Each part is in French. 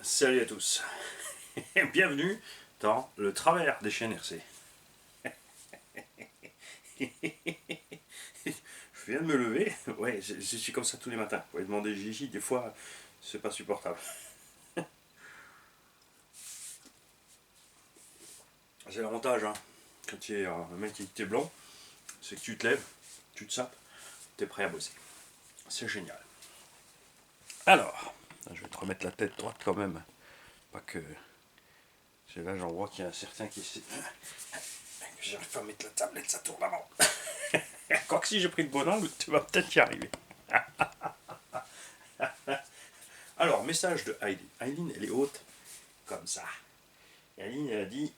Salut à tous et bienvenue dans le travers des chaînes RC. Je viens de me lever, ouais, je suis comme ça tous les matins. Vous pouvez demander Gigi, des fois c'est pas supportable. C'est l'avantage, hein, quand tu es un mec qui est blond, c'est que tu te lèves, tu te sapes, tu es prêt à bosser. C'est génial. Alors, je vais te remettre la tête droite quand même. Pas que. Là, j'en vois qu'il y a un certain qui essaie. J'arrive pas à mettre la tablette, ça tourne avant. Quoique si j'ai pris le bon angle, tu vas peut-être y arriver. Alors, message de Aileen. Aileen, elle est haute, comme ça. Et Aileen, elle a dit...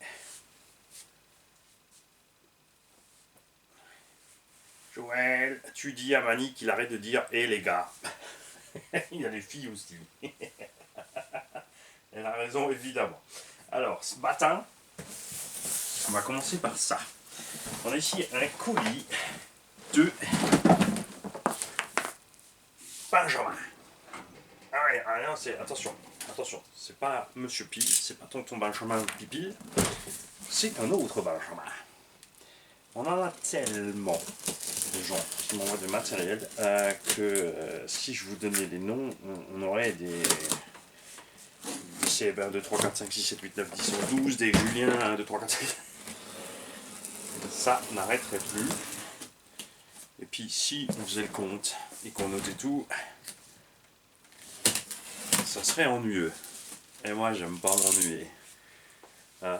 Joël, tu dis à Mani qu'il arrête de dire « Eh les gars ». Il y a les filles aussi. Elle a raison, évidemment. Alors, ce matin, on va commencer par ça. On a ici un colis de Benjamin. Ah ouais, non, c'est... Attention, c'est pas Monsieur Pile, c'est pas tonton Benjamin Pipil, c'est un autre Benjamin. On en a tellement de gens qui m'envoient du matériel que si je vous donnais des noms, on aurait des... C'est 1, 2, 3, 4, 5, 6, 7, 8, 9, 10, 11, 12, des Julien, 1, 2, 3, 4, 5... Ça n'arrêterait plus. Et puis si on faisait le compte et qu'on notait tout, ça serait ennuyeux. Et moi j'aime pas m'ennuyer. Hein?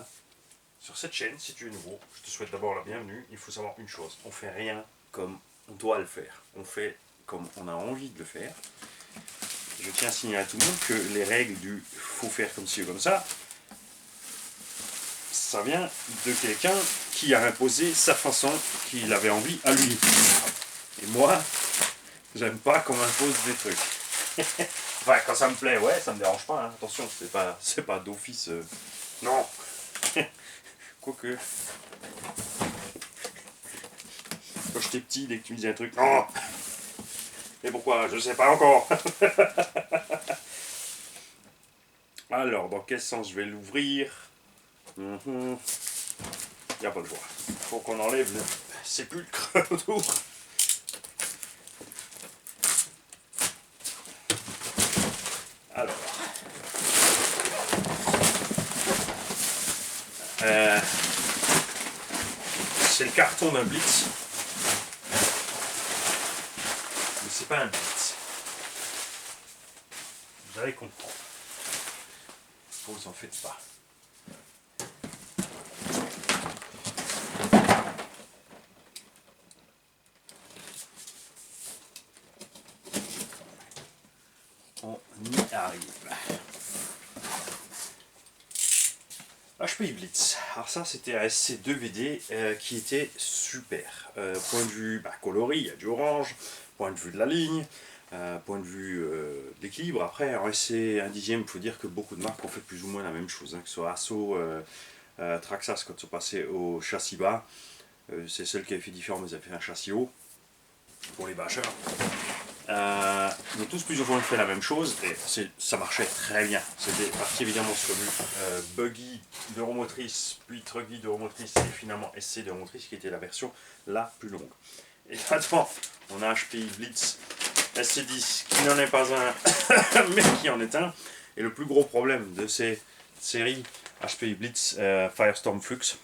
Sur cette chaîne, si tu es nouveau, je te souhaite d'abord la bienvenue. Il faut savoir une chose, on fait rien comme on doit le faire. On fait comme on a envie de le faire. Je tiens à signaler à tout le monde que les règles du faut faire comme ci ou comme ça vient de quelqu'un qui a imposé sa façon qu'il avait envie à lui. Et moi, j'aime pas qu'on m'impose des trucs. Enfin, quand ça me plaît, ouais, ça me dérange pas, hein. Attention, c'est pas d'office. Non. Quoique. Quand j'étais petit, dès que tu me disais un truc, non. Et pourquoi? Je sais pas encore. Alors, dans quel sens je vais l'ouvrir? Il n'y a pas le choix. Il faut qu'on enlève le sépulcre autour. Alors. C'est le carton d'un Blitz. Mais c'est pas un Blitz. Vous allez comprendre. Vous en faites pas. On y arrive. HPI Blitz. Alors ça c'était un SC2VD qui était super. Point de vue coloris, il y a du orange. Point de vue de la ligne. Point de vue de l'équilibre. Après en SC 1 dixième, il faut dire que beaucoup de marques ont fait plus ou moins la même chose. Hein, que ce soit Asso, Traxxas quand ils sont passés au châssis bas. C'est celle qui avait fait différent, mais ils avaient fait un châssis haut. Pour les bâcheurs. Ils ont tous plus ou moins fait la même chose et ça marchait très bien. C'était parti évidemment sur du buggy d'Euromotrice, puis trucky d'Euromotrice et finalement SC d'Euromotrice qui était la version la plus longue. Et là-dedans, on a HPI Blitz SC10 qui n'en est pas un, mais qui en est un. Et le plus gros problème de ces séries HPI Blitz Firestorm Flux,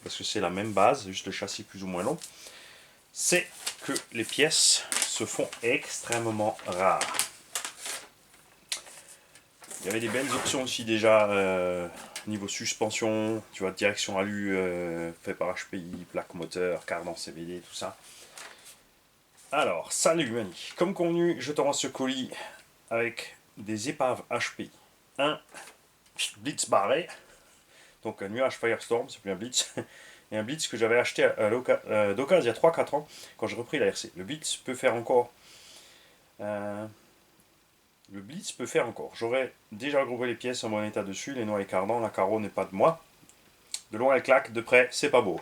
parce que c'est la même base, juste le châssis plus ou moins long, c'est que les pièces se font extrêmement rares. Il y avait des belles options aussi déjà niveau suspension, tu vois, direction alu fait par HPI, plaque moteur, cardan CVD, tout ça. Alors, salut Mani, comme convenu, je te rends ce colis avec des épaves HPI. Un Blitz barré, donc un nuage Firestorm, c'est plus un Blitz. Et un Blitz que j'avais acheté d'occasion il y a 3-4 ans quand j'ai repris la RC. Le Blitz peut faire encore. J'aurais déjà regroupé les pièces en bon état dessus, les noix et cardans, la carreau n'est pas de moi. De loin elle claque, de près c'est pas beau.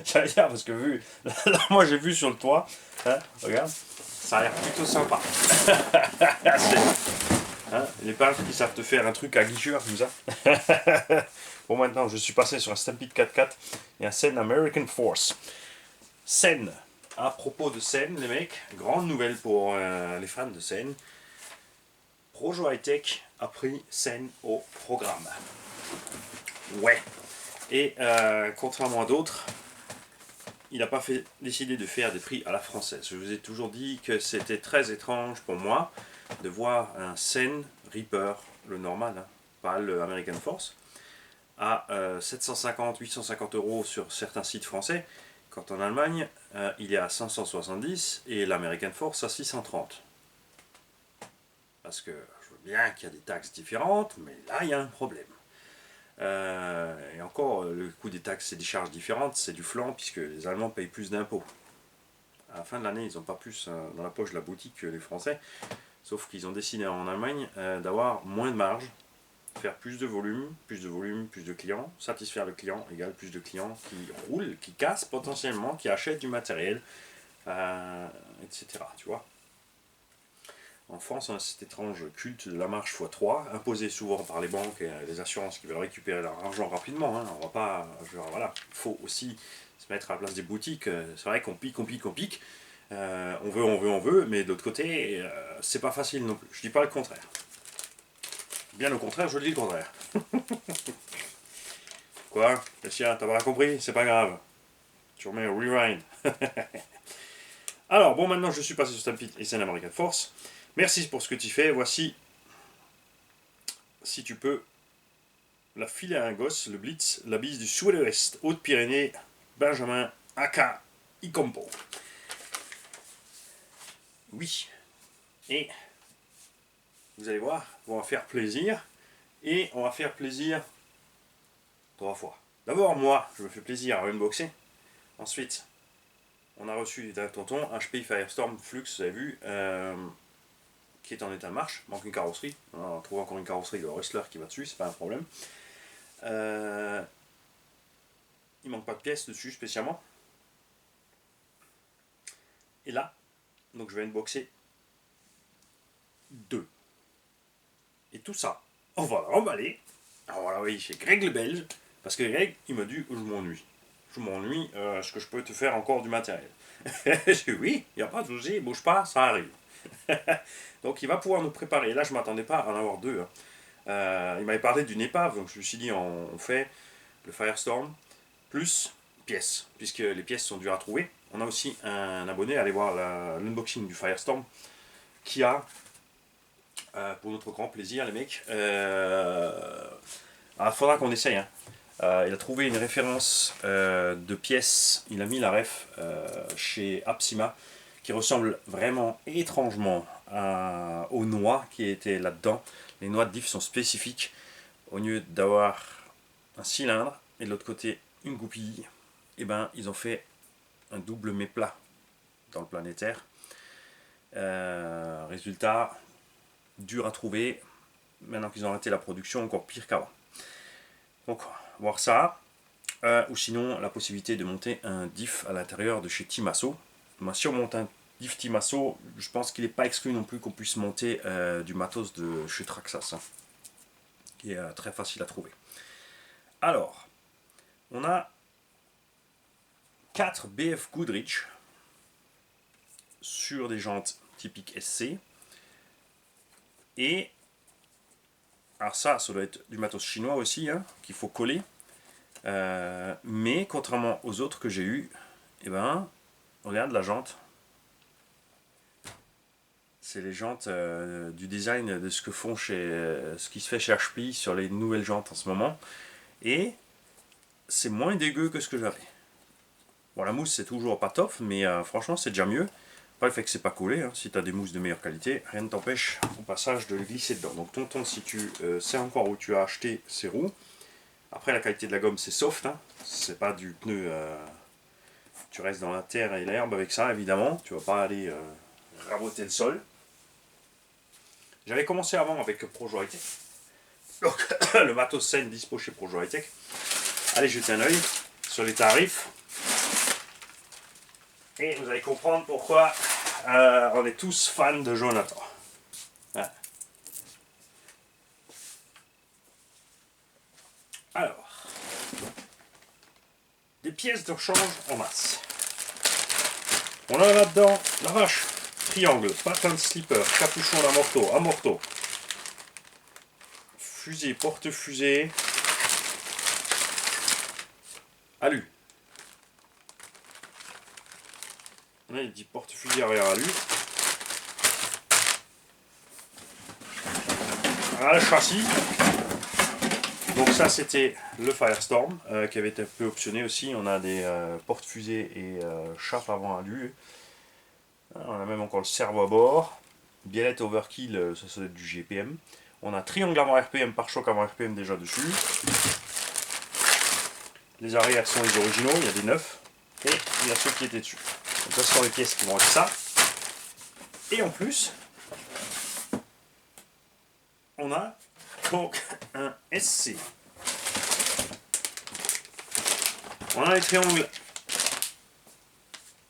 J'allais dire parce que là moi j'ai vu sur le toit, hein, regarde, ça a l'air plutôt sympa. Hein, les peintres qui savent te faire un truc à guicheur comme ça. Bon, maintenant, je suis passé sur un Stampede 4x4 et un Sen American Force. Sen. À propos de Sen, les mecs, grande nouvelle pour les fans de Sen. Projo High-Tech a pris Sen au programme. Ouais. Et contrairement à d'autres, il n'a pas décidé de faire des prix à la française. Je vous ai toujours dit que c'était très étrange pour moi de voir un Sen Reaper, le normal, hein, pas le American Force, à 750-850 € sur certains sites français, quand en Allemagne, il est à 570 et l'American Force à 630. Parce que je veux bien qu'il y a des taxes différentes, mais là, il y a un problème. Et encore, le coût des taxes et des charges différentes, c'est du flanc, puisque les Allemands payent plus d'impôts. À la fin de l'année, ils n'ont pas plus dans la poche de la boutique que les Français, sauf qu'ils ont décidé en Allemagne d'avoir moins de marge, faire plus de volume, plus de clients, satisfaire le client égale plus de clients qui roulent, qui cassent potentiellement, qui achètent du matériel, etc. Tu vois. En France, on a cet étrange culte de la marge x3, imposé souvent par les banques et les assurances qui veulent récupérer leur argent rapidement. Hein. On va pas, voilà, il faut aussi se mettre à la place des boutiques. C'est vrai qu'on pique. On veut, mais de l'autre côté, c'est pas facile non plus. Je dis pas le contraire. Bien au contraire, je dis le contraire. Quoi, Lucia, t'as pas compris? C'est pas grave. Tu remets au rewind. Alors, bon, maintenant je suis passé sur Stampede et Sen American Force. Merci pour ce que tu fais. Voici, si tu peux, la filer à un gosse, le Blitz, la bise du Sud-Ouest, Haute-Pyrénées, Benjamin Aka Icompo. Oui. Et vous allez voir, on va faire plaisir. Et on va faire plaisir 3 fois. D'abord, moi, je me fais plaisir à unboxer. Ensuite, on a reçu d'un tonton un HPI Firestorm Flux, vous avez vu, qui est en état de marche, manque une carrosserie. On trouve encore une carrosserie de Rustler qui va dessus, c'est pas un problème. Il manque pas de pièces dessus spécialement. Et là, donc je vais unboxer 2. Et tout ça, on va le remballer. Alors voilà, oui, chez Greg le Belge, parce que Greg, il m'a dit, je m'ennuie. Est-ce que je peux te faire encore du matériel? Je dis oui, il n'y a pas de souci, bouge pas, ça arrive. Donc il va pouvoir nous préparer. Là, je ne m'attendais pas à en avoir 2. Hein. Il m'avait parlé d'une épave, donc je me suis dit, on fait le Firestorm plus pièces, puisque les pièces sont dures à trouver. On a aussi un abonné, allez voir l'unboxing du Firestorm, qui a, pour notre grand plaisir, les mecs, il faudra qu'on essaye. Hein. Il a trouvé une référence de pièces, il a mis la ref chez Apsima, qui ressemble vraiment étrangement aux noix qui étaient là-dedans. Les noix de diff sont spécifiques. Au lieu d'avoir un cylindre et de l'autre côté une goupille, et ben ils ont fait un double méplat dans le planétaire. Résultat, dur à trouver. Maintenant qu'ils ont arrêté la production, encore pire qu'avant. Donc, voir ça. Ou sinon, la possibilité de monter un diff à l'intérieur de chez Timasso. Si on monte un diff Timasso, je pense qu'il n'est pas exclu non plus qu'on puisse monter du matos de chez Traxxas, hein, qui est très facile à trouver. Alors, on a 4 BF Goodrich sur des jantes typiques SC. Et alors ça doit être du matos chinois aussi, hein, qu'il faut coller. Mais contrairement aux autres que j'ai eu, eh ben, regarde la jante. C'est les jantes du design de ce que font ce qui se fait chez HPI sur les nouvelles jantes en ce moment. Et c'est moins dégueu que ce que j'avais. Bon, la mousse c'est toujours pas top, mais franchement c'est déjà mieux. Pas le fait que c'est pas collé, hein. Si tu as des mousses de meilleure qualité, rien ne t'empêche au passage de les glisser dedans. Donc tonton, si tu sais encore où tu as acheté ces roues, après la qualité de la gomme c'est soft, hein. C'est pas du pneu, tu restes dans la terre et l'herbe avec ça évidemment, tu vas pas aller raboter le sol. J'avais commencé avant avec Projo High-Tech, donc le matos Sen dispo chez Projo High-Tech. Allez jeter un oeil sur les tarifs et vous allez comprendre pourquoi on est tous fans de Jonathan. Voilà. Alors, des pièces de rechange en masse. On a là-dedans la vache, triangle, patin de slipper, capuchon d'amorto, amorto, fusée, porte-fusée, alu. On a des porte-fusée arrière alu. Voilà le châssis. Donc ça c'était le Firestorm qui avait été un peu optionné aussi. On a des porte-fusées et chape avant alu. On a même encore le servo à bord. Biellette overkill, ça doit être du GPM. On a triangle avant RPM, pare-choc avant RPM déjà dessus. Les arrières sont les originaux, il y a des neufs. Et il y a ceux qui étaient dessus. Donc ça sont les pièces qui vont être ça. Et en plus, on a donc un SC. On a les triangles.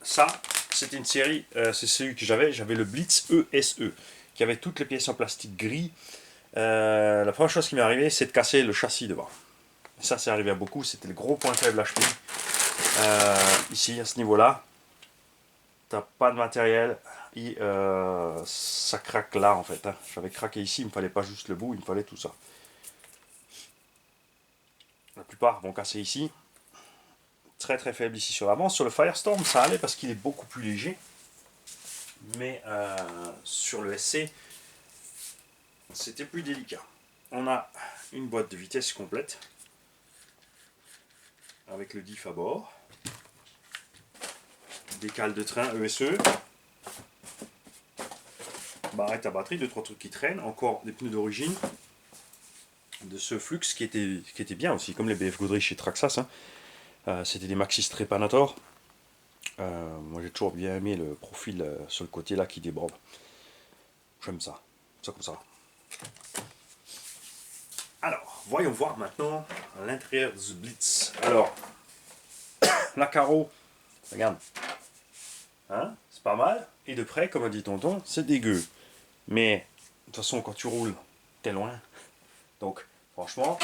Ça, c'était une série, c'est celui que j'avais le Blitz ESE, qui avait toutes les pièces en plastique gris. La première chose qui m'est arrivée, c'est de casser le châssis devant. Ça, c'est arrivé à beaucoup, c'était le gros point faible HP. Ici, à ce niveau-là, t'as pas de matériel, et ça craque là en fait. Hein. J'avais craqué ici, il me fallait pas juste le bout, il me fallait tout ça. La plupart vont casser ici. Très très faible ici sur l'avant. Sur le Firestorm, ça allait parce qu'il est beaucoup plus léger. Mais sur le SC, c'était plus délicat. On a une boîte de vitesse complète avec le diff à bord, des cales de train ESE, barrette à batterie, 2-3 trucs qui traînent, encore des pneus d'origine de ce Flux qui était bien aussi, comme les BF Goodrich chez Traxxas. Hein. C'était des Maxxis Trepanator. Moi j'ai toujours bien aimé le profil sur le côté là qui déborde. J'aime ça. Ça comme ça. Alors, voyons voir maintenant l'intérieur du Blitz. Alors, la carreau, regarde. Hein, c'est pas mal. Et de près, comme a dit tonton, c'est dégueu. Mais, de toute façon, quand tu roules, t'es loin. Donc, franchement,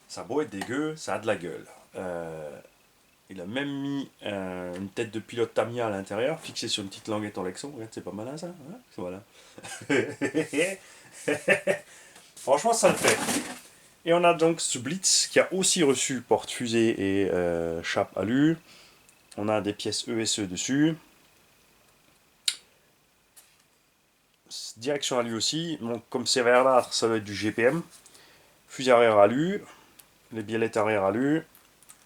ça a beau être dégueu, ça a de la gueule. Il a même mis une tête de pilote Tamiya à l'intérieur, fixée sur une petite languette en Lexon. Regarde, c'est pas malin ça. Hein, voilà. Franchement, ça le fait. Et on a donc ce Blitz qui a aussi reçu porte-fusée et chape alu. On a des pièces ESE dessus. Direction alu aussi. Donc, comme c'est verdâtre, ça doit être du GPM. Fusée arrière alu. Les biellettes arrière alu.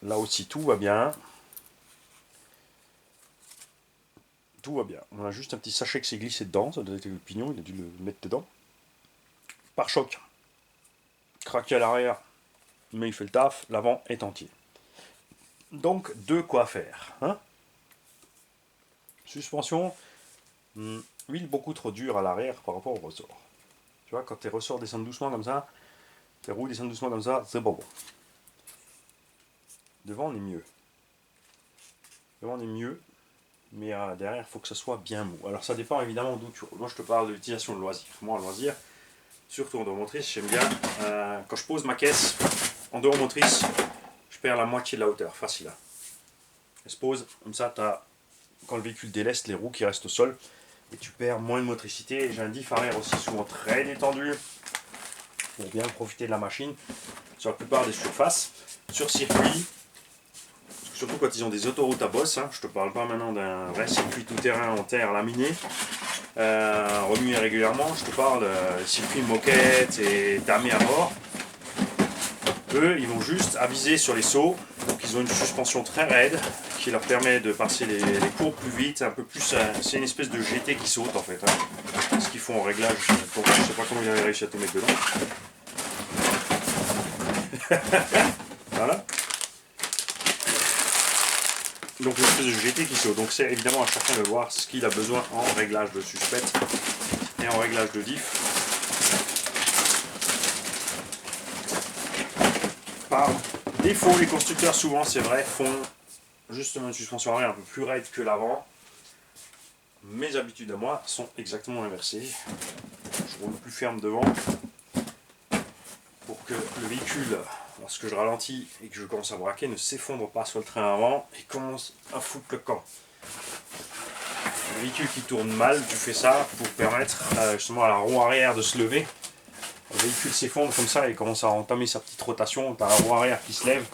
Là aussi, tout va bien. Tout va bien. On a juste un petit sachet qui s'est glissé dedans. Ça doit être le pignon, il a dû le mettre dedans. Pare-choc. Craqué à l'arrière, mais il fait le taf. L'avant est entier. Donc, de quoi faire. Hein, suspension, huile beaucoup trop dure à l'arrière par rapport au ressort. Tu vois, quand tes ressorts descendent doucement comme ça, tes roues descendent doucement comme ça, c'est pas bon. Devant, on est mieux. Devant, on est mieux, mais derrière, il faut que ça soit bien mou. Alors, ça dépend évidemment d'où tu roules. Moi, je te parle de l'utilisation de loisir. Moi, en loisir, surtout en deux roues motrices, j'aime bien, quand je pose ma caisse en deux roues motrices, je perds la moitié de la hauteur, facile. Elle se pose, comme ça, tu as, quand le véhicule déleste, les roues qui restent au sol, et tu perds moins de motricité. J'ai un diff arrière aussi souvent très détendu, pour bien profiter de la machine, sur la plupart des surfaces, sur circuit, surtout quand ils ont des autoroutes à bosse, hein. Je te parle pas maintenant d'un vrai circuit tout-terrain en terre laminé, remué régulièrement, je te parle circuit moquette et damé à mort. Eux, ils vont juste aviser sur les sauts, donc ils ont une suspension très raide qui leur permet de passer les courbes plus vite, un peu plus. C'est une espèce de GT qui saute en fait. Hein. Ce qu'ils font en réglage, donc je sais pas comment ils avaient réussi à te mettre dedans. Voilà. Donc une espèce de GT qui saute. Donc c'est évidemment à chacun de voir ce qu'il a besoin en réglage de suspette et en réglage de diff. Par défaut, les constructeurs souvent, c'est vrai, font justement une suspension arrière un peu plus raide que l'avant. Mes habitudes à moi sont exactement inversées. Je roule plus ferme devant pour que le véhicule lorsque je ralentis et que je commence à braquer, ne s'effondre pas sur le train avant et commence à foutre le camp. Le véhicule qui tourne mal, tu fais ça pour permettre justement à la roue arrière de se lever. Le véhicule s'effondre comme ça et commence à entamer sa petite rotation, tu as la roue arrière qui se lève,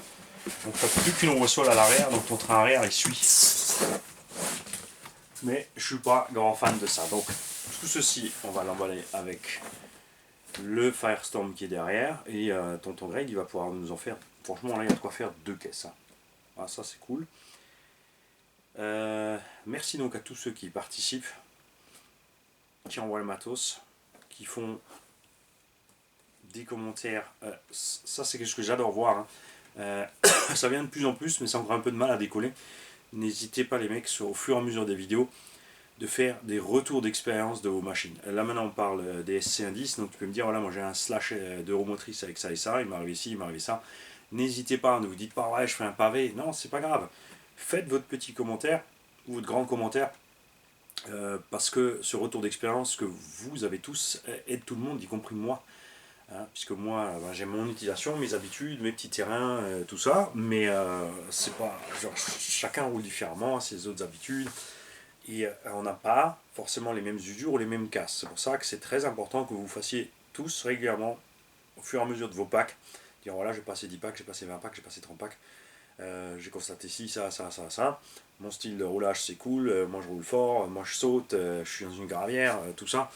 donc tu n'as plus qu'une roue au sol à l'arrière, donc ton train arrière il suit. Mais je suis pas grand fan de ça, donc tout ceci on va l'emballer avec le Firestorm qui est derrière et tonton Greg il va pouvoir nous en faire, franchement là il y a de quoi faire 2 caisses. Hein. Ah, ça c'est cool. Merci donc à tous ceux qui participent, qui envoient le matos, qui font des commentaires. Ça c'est quelque chose que j'adore voir. Hein. Ça vient de plus en plus, mais ça a encore un peu de mal à décoller. N'hésitez pas les mecs, au fur et à mesure des vidéos, de faire des retours d'expérience de vos machines. Là maintenant on parle des SC110, donc tu peux me dire voilà moi j'ai un slash d'euromotrice avec ça et ça, il m'est arrivé ci, il m'est arrivé ça. N'hésitez pas, ne vous dites pas ouais je fais un pavé, non c'est pas grave. Faites votre petit commentaire, ou votre grand commentaire, parce que ce retour d'expérience que vous avez tous aide tout le monde, y compris moi. Hein, puisque moi j'ai mon utilisation, mes habitudes, mes petits terrains, tout ça, mais c'est pas genre chacun roule différemment, ses autres habitudes. Et on n'a pas forcément les mêmes usures ou les mêmes casses. C'est pour ça que c'est très important que vous fassiez tous régulièrement, au fur et à mesure de vos packs, dire voilà j'ai passé 10 packs, j'ai passé 20 packs, j'ai passé 30 packs, j'ai constaté ci, ça, ça, ça, ça. Mon style de roulage c'est cool, moi je roule fort, moi je saute, je suis dans une gravière, tout ça.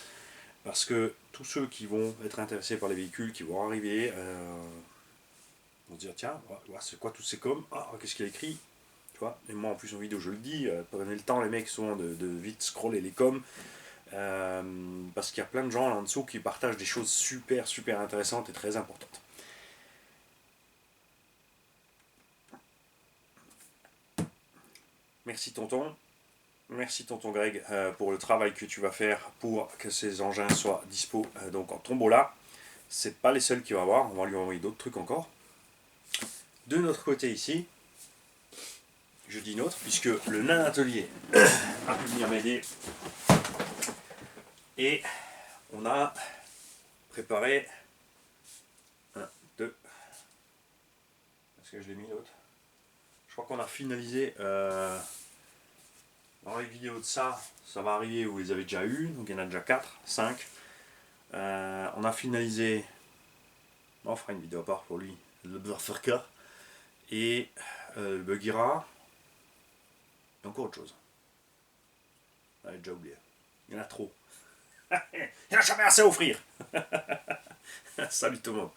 Parce que tous ceux qui vont être intéressés par les véhicules, qui vont arriver, vont se dire tiens, c'est quoi tous ces coms? Ah, qu'est-ce qu'il a écrit? Tu vois, et moi en plus en vidéo je le dis, prenez le temps les mecs souvent de vite scroller les coms, parce qu'il y a plein de gens là en dessous qui partagent des choses super intéressantes et très importantes. Merci tonton Greg pour le travail que tu vas faire pour que ces engins soient dispo donc en tombola. C'est pas les seuls qu'il va avoir, on va lui envoyer d'autres trucs encore. De notre côté ici, je dis notre, puisque le nain atelier a pu venir m'aider. Et on a préparé 1, 2. Est-ce que je l'ai mis l'autre? Je crois qu'on a finalisé dans les vidéos de ça, ça va arriver, vous les avez déjà eu, donc il y en a déjà 4, 5. On a finalisé, on fera une vidéo à part pour lui, le Berserker et le Bugira. Et encore autre chose. J'ai déjà oublié. Il y en a trop. Il n'y en a jamais assez à offrir. Salut tout le monde.